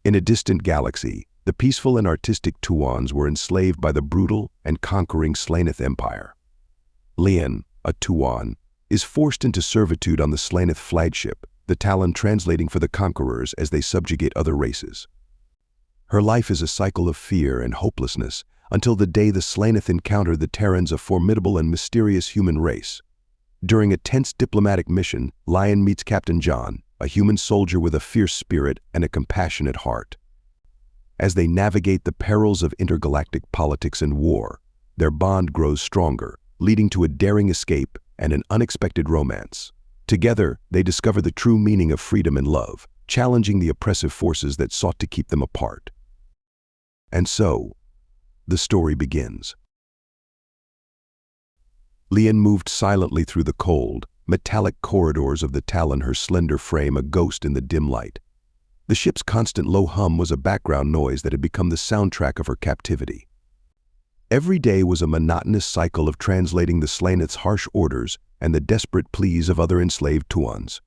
In a distant galaxy, the peaceful and artistic Tuans were enslaved by the brutal and conquering Slaneth Empire. Lian, a Tuan, is forced into servitude on the Slaneth flagship, the Talon translating for the conquerors as they subjugate other races. Her life is a cycle of fear and hopelessness until the day the Slaneth encounter the Terrans, a formidable and mysterious human race. During a tense diplomatic mission, Lian meets Captain John, a human soldier with a fierce spirit and a compassionate heart. As they navigate the perils of intergalactic politics and war, their bond grows stronger, leading to a daring escape and an unexpected romance. Together, they discover the true meaning of freedom and love, challenging the oppressive forces that sought to keep them apart. And so, the story begins. Lian moved silently through the cold, metallic corridors of the Talon, her slender frame a ghost in the dim light. The ship's constant low hum was a background noise that had become the soundtrack of her captivity. Every day was a monotonous cycle of translating the Slaneth's harsh orders and the desperate pleas of other enslaved Tuans.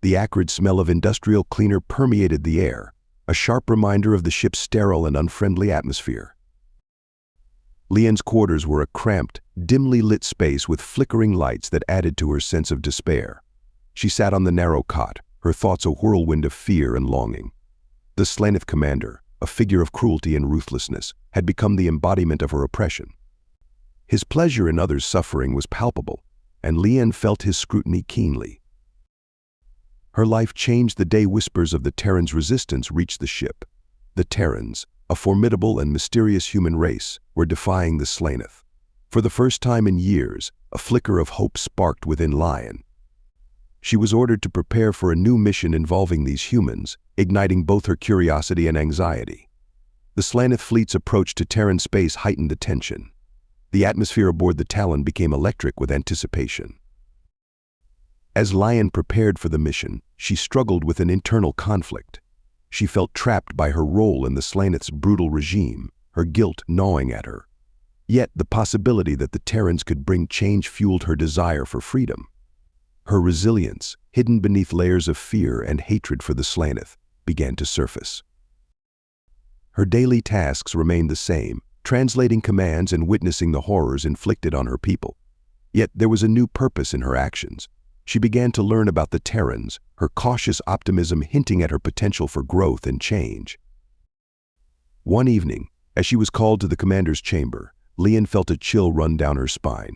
The acrid smell of industrial cleaner permeated the air, a sharp reminder of the ship's sterile and unfriendly atmosphere. Lian's quarters were a cramped, dimly lit space with flickering lights that added to her sense of despair. She sat on the narrow cot, her thoughts a whirlwind of fear and longing. The Slaneth commander, a figure of cruelty and ruthlessness, had become the embodiment of her oppression. His pleasure in others' suffering was palpable, and Lian felt his scrutiny keenly. Her life changed the day whispers of the Terrans' resistance reached the ship. The Terrans, a formidable and mysterious human race, were defying the Slaneth. For the first time in years, a flicker of hope sparked within Lian. She was ordered to prepare for a new mission involving these humans, igniting both her curiosity and anxiety. The Slaneth fleet's approach to Terran space heightened the tension. The atmosphere aboard the Talon became electric with anticipation. As Lian prepared for the mission, she struggled with an internal conflict. She felt trapped by her role in the Slaneth's brutal regime, her guilt gnawing at her. Yet the possibility that the Terrans could bring change fueled her desire for freedom. Her resilience, hidden beneath layers of fear and hatred for the Slaneth, began to surface. Her daily tasks remained the same, translating commands and witnessing the horrors inflicted on her people. Yet there was a new purpose in her actions. She began to learn about the Terrans, her cautious optimism hinting at her potential for growth and change. One evening, as she was called to the commander's chamber, Lian felt a chill run down her spine.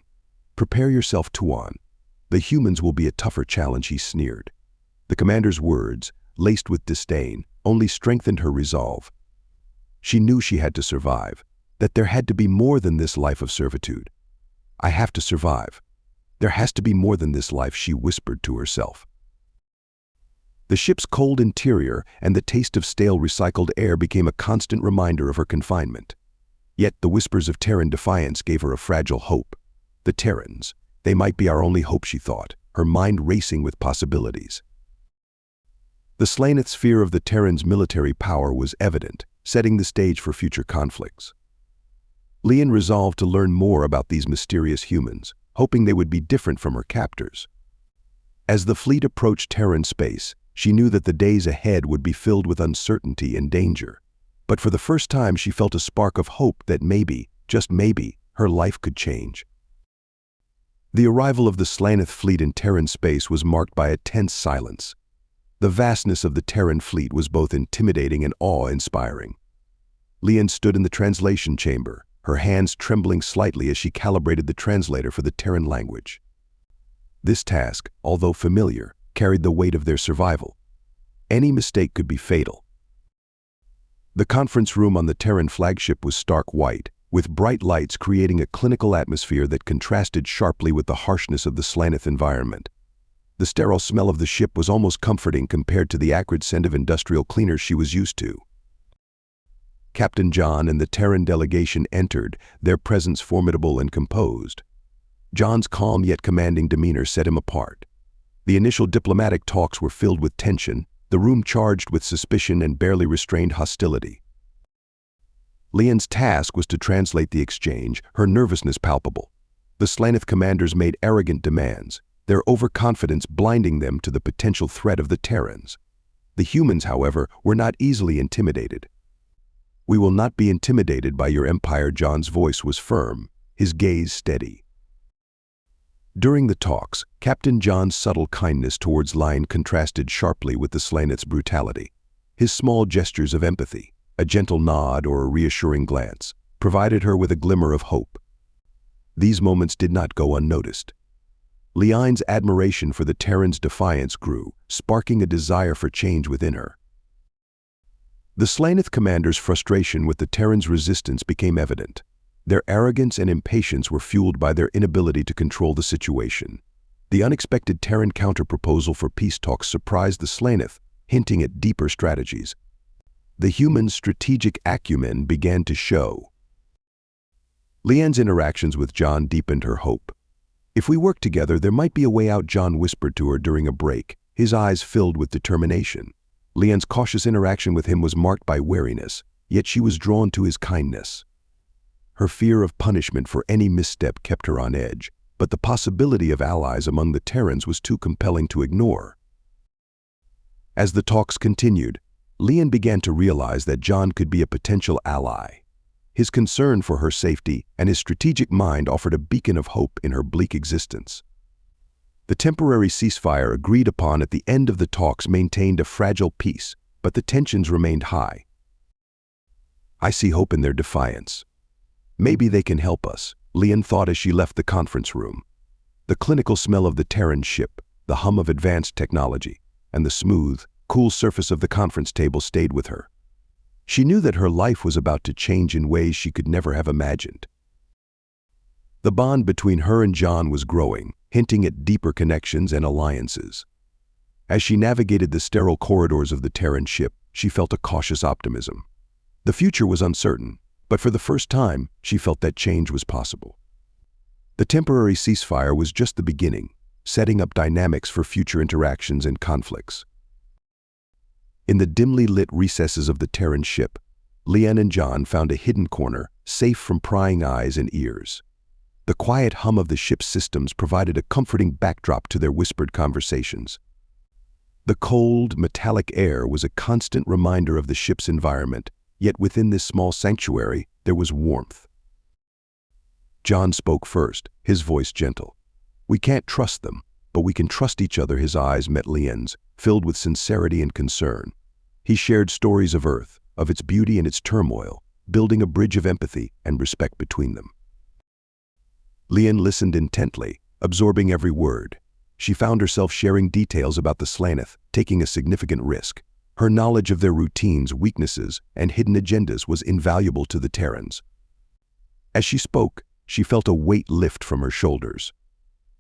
"Prepare yourself, Tuan. The humans will be a tougher challenge," he sneered. The commander's words, laced with disdain, only strengthened her resolve. She knew she had to survive, that there had to be more than this life of servitude. "I have to survive. There has to be more than this life," she whispered to herself. The ship's cold interior and the taste of stale recycled air became a constant reminder of her confinement. Yet the whispers of Terran defiance gave her a fragile hope. The Terrans, they might be our only hope, she thought, her mind racing with possibilities. The Slaneth's fear of the Terrans' military power was evident, setting the stage for future conflicts. Lian resolved to learn more about these mysterious humans, hoping they would be different from her captors. As the fleet approached Terran space, she knew that the days ahead would be filled with uncertainty and danger. But for the first time she felt a spark of hope that maybe, just maybe, her life could change. The arrival of the Slaneth fleet in Terran space was marked by a tense silence. The vastness of the Terran fleet was both intimidating and awe-inspiring. Lian stood in the translation chamber, her hands trembling slightly as she calibrated the translator for the Terran language. This task, although familiar, carried the weight of their survival. Any mistake could be fatal. The conference room on the Terran flagship was stark white, with bright lights creating a clinical atmosphere that contrasted sharply with the harshness of the Slaneth environment. The sterile smell of the ship was almost comforting compared to the acrid scent of industrial cleaners she was used to. Captain John and the Terran delegation entered, their presence formidable and composed. John's calm yet commanding demeanor set him apart. The initial diplomatic talks were filled with tension, the room charged with suspicion and barely restrained hostility. Lian's task was to translate the exchange, her nervousness palpable. The Slaneth commanders made arrogant demands, their overconfidence blinding them to the potential threat of the Terrans. The humans, however, were not easily intimidated. "We will not be intimidated by your empire." John's voice was firm, his gaze steady. During the talks, Captain John's subtle kindness towards Lian contrasted sharply with the Slaneth's brutality. His small gestures of empathy, a gentle nod or a reassuring glance, provided her with a glimmer of hope. These moments did not go unnoticed. Lian's admiration for the Terran's defiance grew, sparking a desire for change within her. The Slaneth commander's frustration with the Terran's resistance became evident. Their arrogance and impatience were fueled by their inability to control the situation. The unexpected Terran counterproposal for peace talks surprised the Slaneth, hinting at deeper strategies. The human's strategic acumen began to show. Lian's interactions with John deepened her hope. "If we work together, there might be a way out," John whispered to her during a break, his eyes filled with determination. Lian's cautious interaction with him was marked by wariness, yet she was drawn to his kindness. Her fear of punishment for any misstep kept her on edge, but the possibility of allies among the Terrans was too compelling to ignore. As the talks continued, Lian began to realize that John could be a potential ally. His concern for her safety and his strategic mind offered a beacon of hope in her bleak existence. The temporary ceasefire agreed upon at the end of the talks maintained a fragile peace, but the tensions remained high. "I see hope in their defiance. Maybe they can help us," Lian thought as she left the conference room. The clinical smell of the Terran ship, the hum of advanced technology, and the smooth, cool surface of the conference table stayed with her. She knew that her life was about to change in ways she could never have imagined. The bond between her and John was growing, hinting at deeper connections and alliances. As she navigated the sterile corridors of the Terran ship, she felt a cautious optimism. The future was uncertain, but for the first time, she felt that change was possible. The temporary ceasefire was just the beginning, setting up dynamics for future interactions and conflicts. In the dimly lit recesses of the Terran ship, Lian and John found a hidden corner, safe from prying eyes and ears. The quiet hum of the ship's systems provided a comforting backdrop to their whispered conversations. The cold, metallic air was a constant reminder of the ship's environment, yet within this small sanctuary, there was warmth. John spoke first, his voice gentle. "We can't trust them, but we can trust each other." His eyes met Lian's, filled with sincerity and concern. He shared stories of Earth, of its beauty and its turmoil, building a bridge of empathy and respect between them. Lian listened intently, absorbing every word. She found herself sharing details about the Slaneth, taking a significant risk. Her knowledge of their routines, weaknesses, and hidden agendas was invaluable to the Terrans. As she spoke, she felt a weight lift from her shoulders.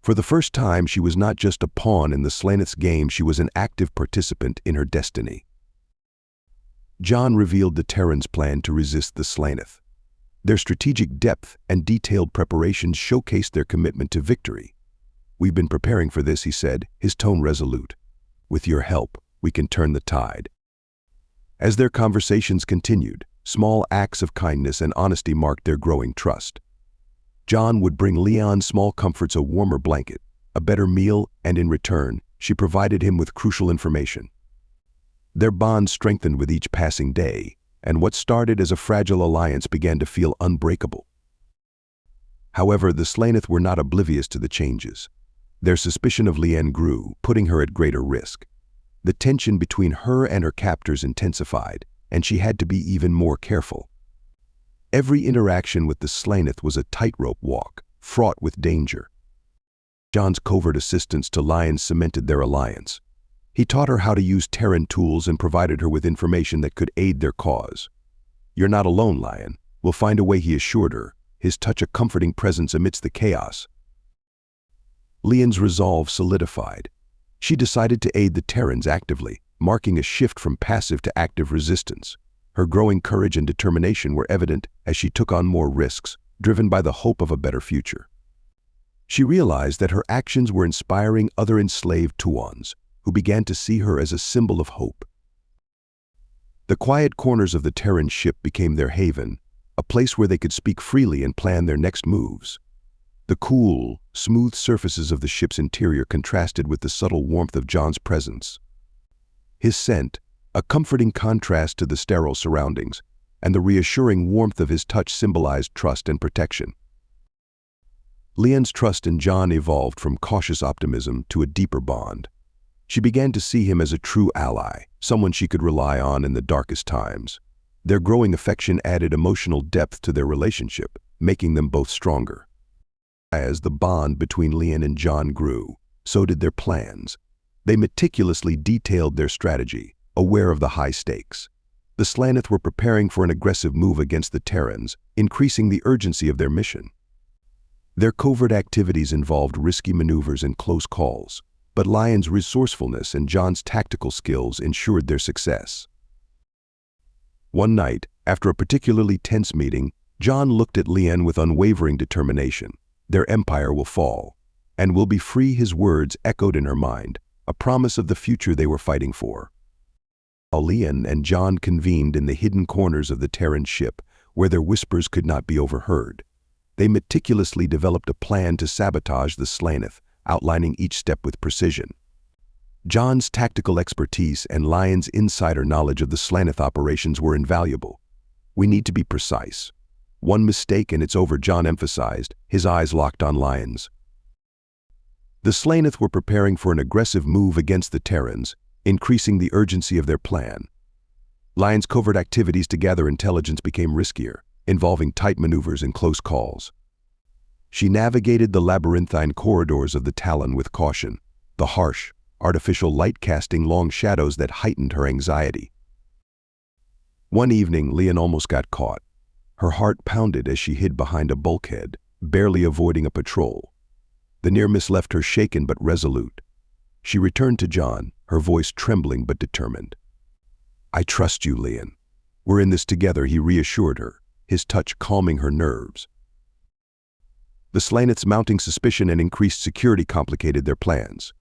For the first time, she was not just a pawn in the Slaneth's game, she was an active participant in her destiny. John revealed the Terrans' plan to resist the Slaneth. Their strategic depth and detailed preparations showcased their commitment to victory. "We've been preparing for this," he said, his tone resolute. "With your help, we can turn the tide." As their conversations continued, small acts of kindness and honesty marked their growing trust. John would bring Lian small comforts, a warmer blanket, a better meal, and in return, she provided him with crucial information. Their bond strengthened with each passing day, and what started as a fragile alliance began to feel unbreakable. However, the Slaneth were not oblivious to the changes. Their suspicion of Lian grew, putting her at greater risk. The tension between her and her captors intensified, and she had to be even more careful. Every interaction with the Slaneth was a tightrope walk, fraught with danger. John's covert assistance to Lian cemented their alliance. He taught her how to use Terran tools and provided her with information that could aid their cause. "You're not alone, Lian. We'll find a way," he assured her, his touch a comforting presence amidst the chaos. Lian's resolve solidified. She decided to aid the Terrans actively, marking a shift from passive to active resistance. Her growing courage and determination were evident as she took on more risks, driven by the hope of a better future. She realized that her actions were inspiring other enslaved Tuans, who began to see her as a symbol of hope. The quiet corners of the Terran ship became their haven, a place where they could speak freely and plan their next moves. The cool, smooth surfaces of the ship's interior contrasted with the subtle warmth of John's presence. His scent, a comforting contrast to the sterile surroundings, and the reassuring warmth of his touch symbolized trust and protection. Lian's trust in John evolved from cautious optimism to a deeper bond. She began to see him as a true ally, someone she could rely on in the darkest times. Their growing affection added emotional depth to their relationship, making them both stronger. As the bond between Lian and John grew, so did their plans. They meticulously detailed their strategy, aware of the high stakes. The Slaneth were preparing for an aggressive move against the Terrans, increasing the urgency of their mission. Their covert activities involved risky maneuvers and close calls, but Lian's resourcefulness and John's tactical skills ensured their success. One night, after a particularly tense meeting, John looked at Lian with unwavering determination. Their empire will fall, and will be free. His words echoed in her mind, a promise of the future they were fighting for. Lian and John convened in the hidden corners of the Terran ship, where their whispers could not be overheard. They meticulously developed a plan to sabotage the Slaneth, outlining each step with precision. John's tactical expertise and Lian's insider knowledge of the Slaneth operations were invaluable. "We need to be precise. One mistake and it's over," John emphasized, his eyes locked on Lian's. The Slaneth were preparing for an aggressive move against the Terrans, increasing the urgency of their plan. Lian's covert activities to gather intelligence became riskier, involving tight maneuvers and close calls. She navigated the labyrinthine corridors of the Talon with caution, the harsh, artificial light casting long shadows that heightened her anxiety. One evening, Lian almost got caught. Her heart pounded as she hid behind a bulkhead, barely avoiding a patrol. The near miss left her shaken but resolute. She returned to John, her voice trembling but determined. "I trust you, Lian. We're in this together," he reassured her, his touch calming her nerves. The Slaneth's mounting suspicion and increased security complicated their plans.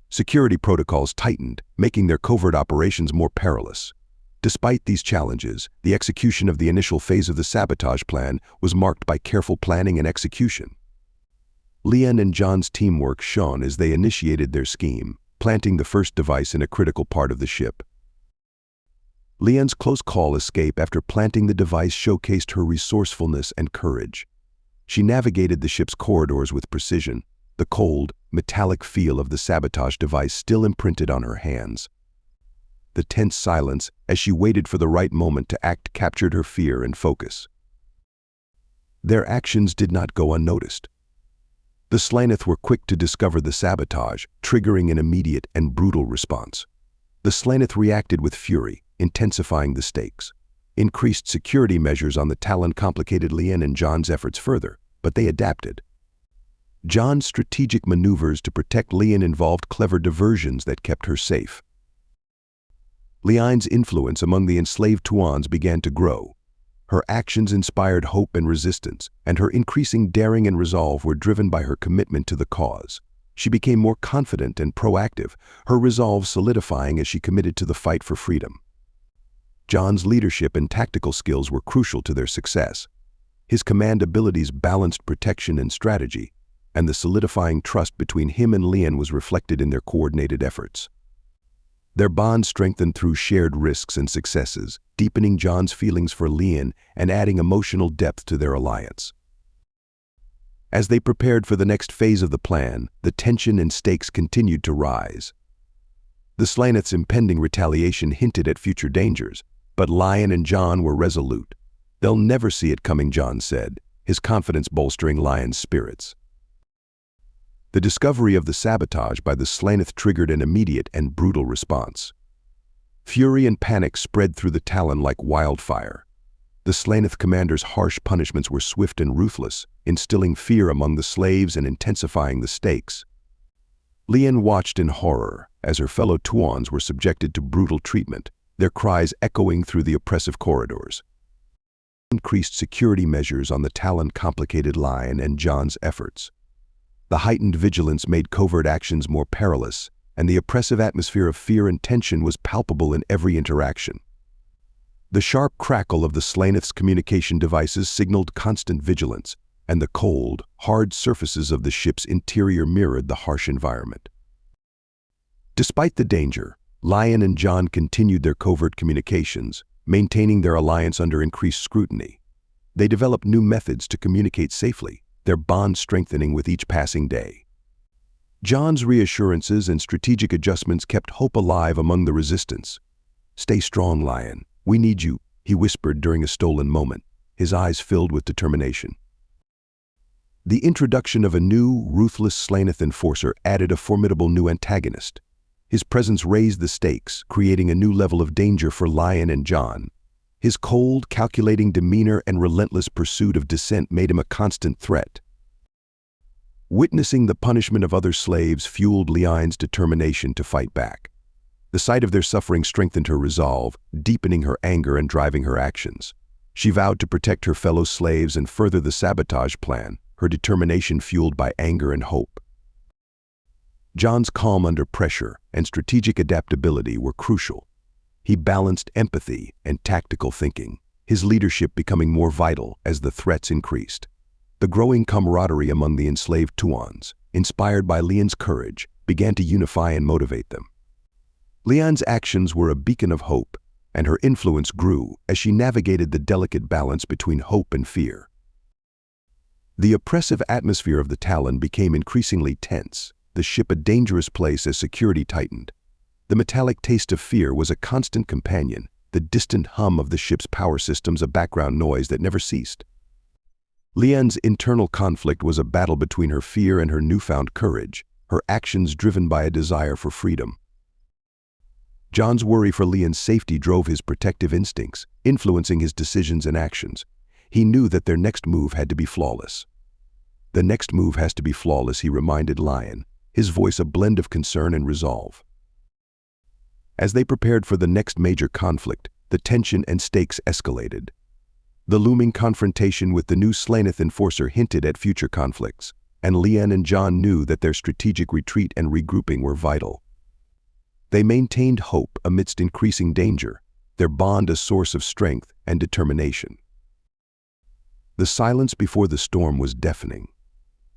Security protocols tightened, making their covert operations more perilous. Despite these challenges, the execution of the initial phase of the sabotage plan was marked by careful planning and execution. Lian and John's teamwork shone as they initiated their scheme, planting the first device in a critical part of the ship. Lian's close call escape after planting the device showcased her resourcefulness and courage. She navigated the ship's corridors with precision, the cold, metallic feel of the sabotage device still imprinted on her hands. The tense silence, as she waited for the right moment to act, captured her fear and focus. Their actions did not go unnoticed. The Slaneth were quick to discover the sabotage, triggering an immediate and brutal response. The Slaneth reacted with fury, intensifying the stakes. Increased security measures on the Talon complicated Lian and John's efforts further, but they adapted. John's strategic maneuvers to protect Lian involved clever diversions that kept her safe. Lian's influence among the enslaved Tuans began to grow. Her actions inspired hope and resistance, and her increasing daring and resolve were driven by her commitment to the cause. She became more confident and proactive, her resolve solidifying as she committed to the fight for freedom. John's leadership and tactical skills were crucial to their success. His command abilities balanced protection and strategy, and the solidifying trust between him and Lian was reflected in their coordinated efforts. Their bond strengthened through shared risks and successes, deepening John's feelings for Lian and adding emotional depth to their alliance. As they prepared for the next phase of the plan, the tension and stakes continued to rise. The Slaneth's impending retaliation hinted at future dangers, but Lian and John were resolute. "They'll never see it coming," John said, his confidence bolstering Lian's spirits. The discovery of the sabotage by the Slaneth triggered an immediate and brutal response. Fury and panic spread through the Talon like wildfire. The Slaneth commander's harsh punishments were swift and ruthless, instilling fear among the slaves and intensifying the stakes. Lian watched in horror as her fellow Tuans were subjected to brutal treatment, their cries echoing through the oppressive corridors. Increased security measures on the Talon complicated Lian and John's efforts. The heightened vigilance made covert actions more perilous, and the oppressive atmosphere of fear and tension was palpable in every interaction. The sharp crackle of the Slaneth's communication devices signaled constant vigilance, and the cold, hard surfaces of the ship's interior mirrored the harsh environment. Despite the danger, Lian and John continued their covert communications, maintaining their alliance under increased scrutiny. They developed new methods to communicate safely, their bond strengthening with each passing day. John's reassurances and strategic adjustments kept hope alive among the resistance. "Stay strong, Lian. We need you," he whispered during a stolen moment, his eyes filled with determination. The introduction of a new, ruthless Slaneth enforcer added a formidable new antagonist. His presence raised the stakes, creating a new level of danger for Lian and John. His cold, calculating demeanor and relentless pursuit of dissent made him a constant threat. Witnessing the punishment of other slaves fueled Lian's determination to fight back. The sight of their suffering strengthened her resolve, deepening her anger and driving her actions. She vowed to protect her fellow slaves and further the sabotage plan, her determination fueled by anger and hope. John's calm under pressure and strategic adaptability were crucial. He balanced empathy and tactical thinking, his leadership becoming more vital as the threats increased. The growing camaraderie among the enslaved Tuans, inspired by Lian's courage, began to unify and motivate them. Lian's actions were a beacon of hope, and her influence grew as she navigated the delicate balance between hope and fear. The oppressive atmosphere of the Talon became increasingly tense, the ship a dangerous place as security tightened. The metallic taste of fear was a constant companion, the distant hum of the ship's power systems a background noise that never ceased. Lian's internal conflict was a battle between her fear and her newfound courage, her actions driven by a desire for freedom. John's worry for Lian's safety drove his protective instincts, influencing his decisions and actions. He knew that their next move had to be flawless. "The next move has to be flawless," he reminded Lian, his voice a blend of concern and resolve. As they prepared for the next major conflict, the tension and stakes escalated. The looming confrontation with the new Slaneth enforcer hinted at future conflicts, and Lian and John knew that their strategic retreat and regrouping were vital. They maintained hope amidst increasing danger, their bond a source of strength and determination. The silence before the storm was deafening.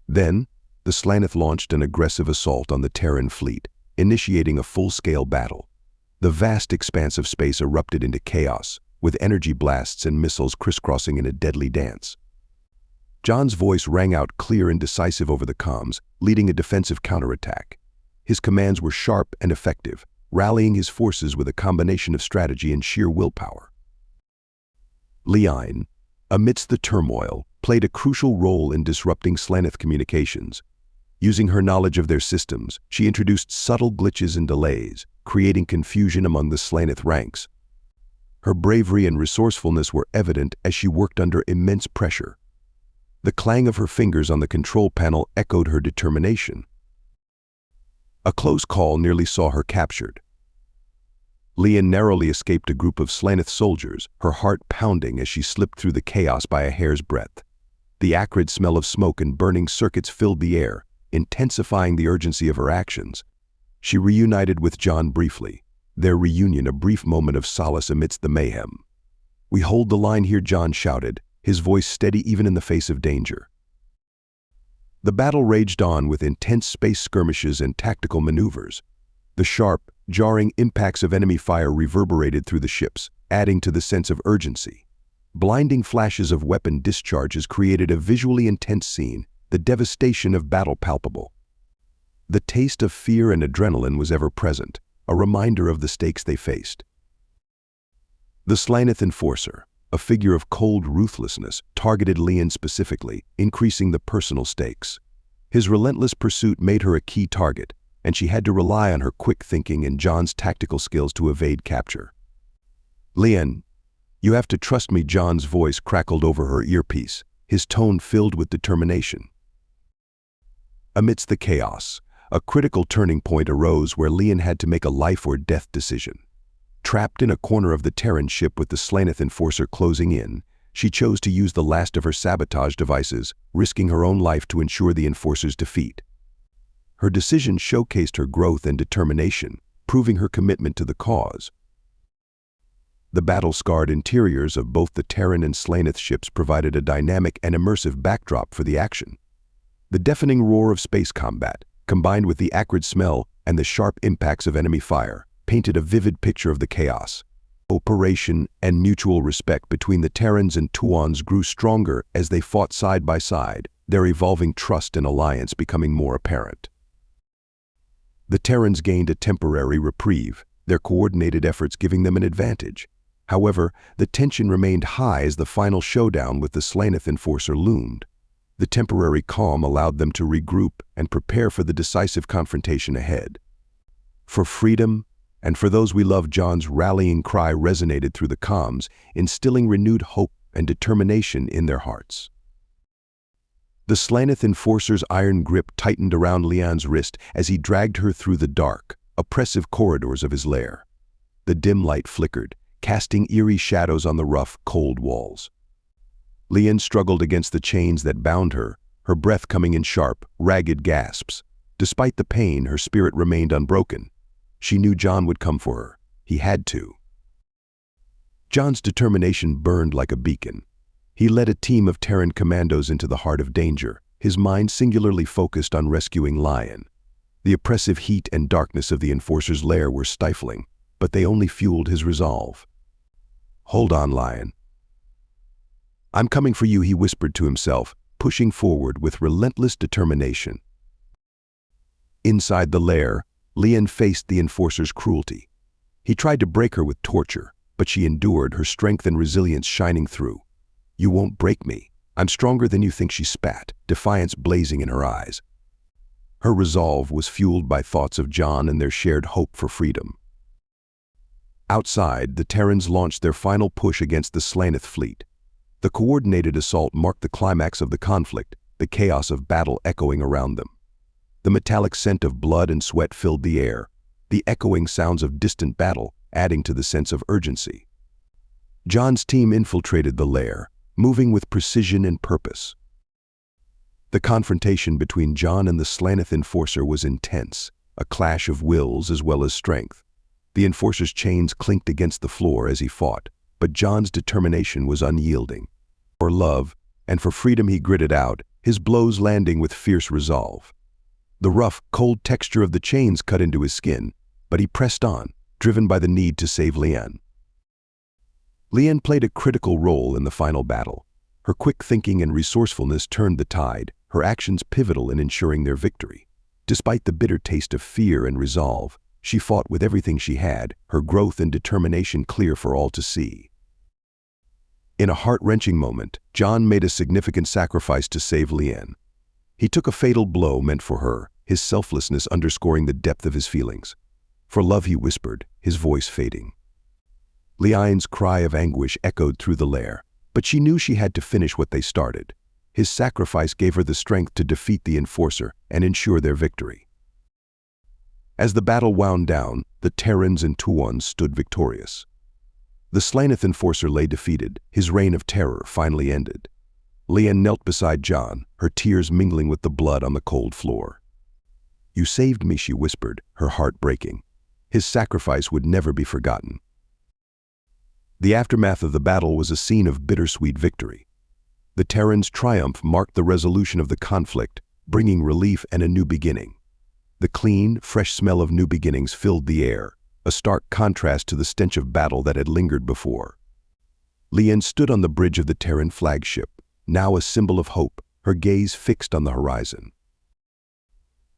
Then, the Slaneth launched an aggressive assault on the Terran fleet, initiating a full-scale battle. The vast expanse of space erupted into chaos, with energy blasts and missiles crisscrossing in a deadly dance. John's voice rang out clear and decisive over the comms, leading a defensive counterattack. His commands were sharp and effective, rallying his forces with a combination of strategy and sheer willpower. Lian, amidst the turmoil, played a crucial role in disrupting Slaneth communications. Using her knowledge of their systems, she introduced subtle glitches and delays, creating confusion among the Slaneth ranks. Her bravery and resourcefulness were evident as she worked under immense pressure. The clang of her fingers on the control panel echoed her determination. A close call nearly saw her captured. Lian narrowly escaped a group of Slaneth soldiers, her heart pounding as she slipped through the chaos by a hair's breadth. The acrid smell of smoke and burning circuits filled the air, intensifying the urgency of her actions. She reunited with John briefly, their reunion a brief moment of solace amidst the mayhem. "We hold the line here," John shouted, his voice steady even in the face of danger. The battle raged on with intense space skirmishes and tactical maneuvers. The sharp, jarring impacts of enemy fire reverberated through the ships, adding to the sense of urgency. Blinding flashes of weapon discharges created a visually intense scene, the devastation of battle palpable. The taste of fear and adrenaline was ever present, a reminder of the stakes they faced. The Slaneth enforcer, a figure of cold ruthlessness, targeted Lian specifically, increasing the personal stakes. His relentless pursuit made her a key target, and she had to rely on her quick thinking and John's tactical skills to evade capture. "Lian, you have to trust me," John's voice crackled over her earpiece, his tone filled with determination. Amidst the chaos, a critical turning point arose where Lian had to make a life-or-death decision. Trapped in a corner of the Terran ship with the Slaneth enforcer closing in, she chose to use the last of her sabotage devices, risking her own life to ensure the enforcer's defeat. Her decision showcased her growth and determination, proving her commitment to the cause. The battle-scarred interiors of both the Terran and Slaneth ships provided a dynamic and immersive backdrop for the action. The deafening roar of space combat, combined with the acrid smell and the sharp impacts of enemy fire, painted a vivid picture of the chaos. Cooperation and mutual respect between the Terrans and Tuons grew stronger as they fought side by side, their evolving trust and alliance becoming more apparent. The Terrans gained a temporary reprieve, their coordinated efforts giving them an advantage. However, the tension remained high as the final showdown with the Slaneth enforcer loomed. The temporary calm allowed them to regroup and prepare for the decisive confrontation ahead. For freedom, and for those we love, John's rallying cry resonated through the comms, instilling renewed hope and determination in their hearts. The Slaneth enforcer's iron grip tightened around Lian's wrist as he dragged her through the dark, oppressive corridors of his lair. The dim light flickered, casting eerie shadows on the rough, cold walls. Lian struggled against the chains that bound her, her breath coming in sharp, ragged gasps. Despite the pain, her spirit remained unbroken. She knew John would come for her. He had to. John's determination burned like a beacon. He led a team of Terran commandos into the heart of danger, his mind singularly focused on rescuing Lian. The oppressive heat and darkness of the enforcer's lair were stifling, but they only fueled his resolve. "Hold on, Lian. I'm coming for you," he whispered to himself, pushing forward with relentless determination. Inside the lair, Lian faced the enforcer's cruelty. He tried to break her with torture, but she endured, her strength and resilience shining through. "You won't break me. I'm stronger than you think," she spat, defiance blazing in her eyes. Her resolve was fueled by thoughts of John and their shared hope for freedom. Outside, the Terrans launched their final push against the Slaneth fleet. The coordinated assault marked the climax of the conflict, the chaos of battle echoing around them. The metallic scent of blood and sweat filled the air, the echoing sounds of distant battle adding to the sense of urgency. John's team infiltrated the lair, moving with precision and purpose. The confrontation between John and the Slaneth enforcer was intense, a clash of wills as well as strength. The enforcer's chains clinked against the floor as he fought, but John's determination was unyielding. For love, and for freedom he gritted out, his blows landing with fierce resolve. The rough, cold texture of the chains cut into his skin, but he pressed on, driven by the need to save Lian. Lian played a critical role in the final battle. Her quick thinking and resourcefulness turned the tide, her actions pivotal in ensuring their victory. Despite the bitter taste of fear and resolve, she fought with everything she had, her growth and determination clear for all to see. In a heart-wrenching moment, John made a significant sacrifice to save Lian. He took a fatal blow meant for her, his selflessness underscoring the depth of his feelings. "For love," he whispered, his voice fading. Lian's cry of anguish echoed through the lair, but she knew she had to finish what they started. His sacrifice gave her the strength to defeat the enforcer and ensure their victory. As the battle wound down, the Terrans and Tuons stood victorious. The Slaneth enforcer lay defeated, his reign of terror finally ended. Lian knelt beside John, her tears mingling with the blood on the cold floor. "You saved me," she whispered, her heart breaking. His sacrifice would never be forgotten. The aftermath of the battle was a scene of bittersweet victory. The Terrans' triumph marked the resolution of the conflict, bringing relief and a new beginning. The clean, fresh smell of new beginnings filled the air, a stark contrast to the stench of battle that had lingered before. Lian stood on the bridge of the Terran flagship, now a symbol of hope, her gaze fixed on the horizon.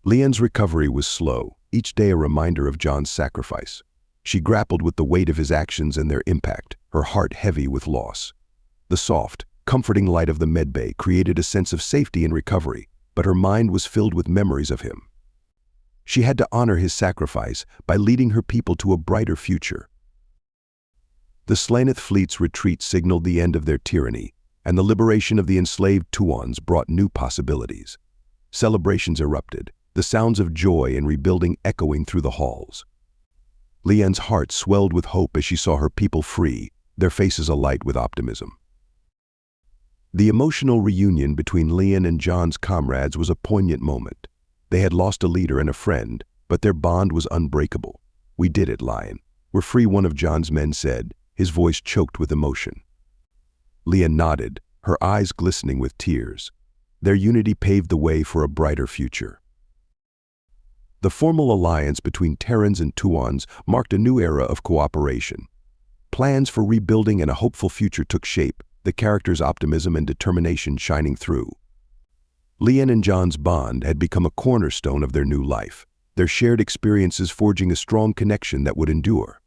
Lian's recovery was slow, each day a reminder of John's sacrifice. She grappled with the weight of his actions and their impact, her heart heavy with loss. The soft, comforting light of the medbay created a sense of safety and recovery, but her mind was filled with memories of him. She had to honor his sacrifice by leading her people to a brighter future. The Slaneth fleet's retreat signaled the end of their tyranny, and the liberation of the enslaved Tuons brought new possibilities. Celebrations erupted, the sounds of joy and rebuilding echoing through the halls. Lian's heart swelled with hope as she saw her people free, their faces alight with optimism. The emotional reunion between Lian and John's comrades was a poignant moment. They had lost a leader and a friend, but their bond was unbreakable. "We did it, Lian. We're free," one of John's men said, his voice choked with emotion. Lian nodded, her eyes glistening with tears. Their unity paved the way for a brighter future. The formal alliance between Terrans and Tuons marked a new era of cooperation. Plans for rebuilding and a hopeful future took shape, the characters' optimism and determination shining through. Lian and John's bond had become a cornerstone of their new life, their shared experiences forging a strong connection that would endure.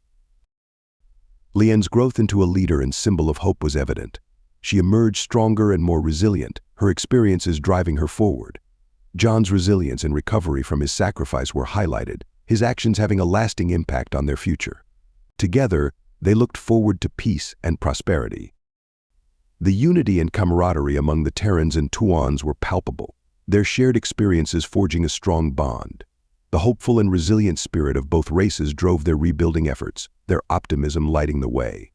Lian's growth into a leader and symbol of hope was evident. She emerged stronger and more resilient, her experiences driving her forward. John's resilience and recovery from his sacrifice were highlighted, his actions having a lasting impact on their future. Together, they looked forward to peace and prosperity. The unity and camaraderie among the Terrans and Tuons were palpable, their shared experiences forging a strong bond. The hopeful and resilient spirit of both races drove their rebuilding efforts, their optimism lighting the way.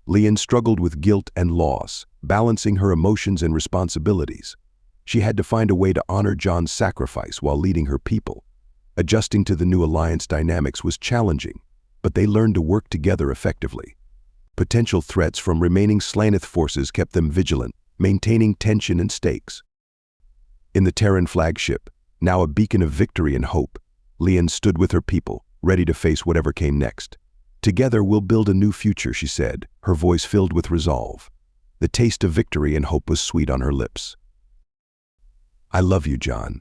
Lian struggled with guilt and loss, balancing her emotions and responsibilities. She had to find a way to honor John's sacrifice while leading her people. Adjusting to the new alliance dynamics was challenging, but they learned to work together effectively. Potential threats from remaining Slaneth forces kept them vigilant, maintaining tension and stakes. In the Terran flagship, now a beacon of victory and hope, Lian stood with her people, ready to face whatever came next. "Together we'll build a new future," she said, her voice filled with resolve. The taste of victory and hope was sweet on her lips. "I love you, John."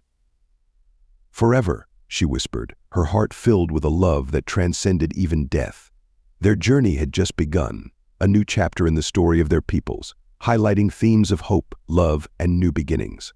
"Forever," she whispered, her heart filled with a love that transcended even death. Their journey had just begun, a new chapter in the story of their peoples, highlighting themes of hope, love, and new beginnings.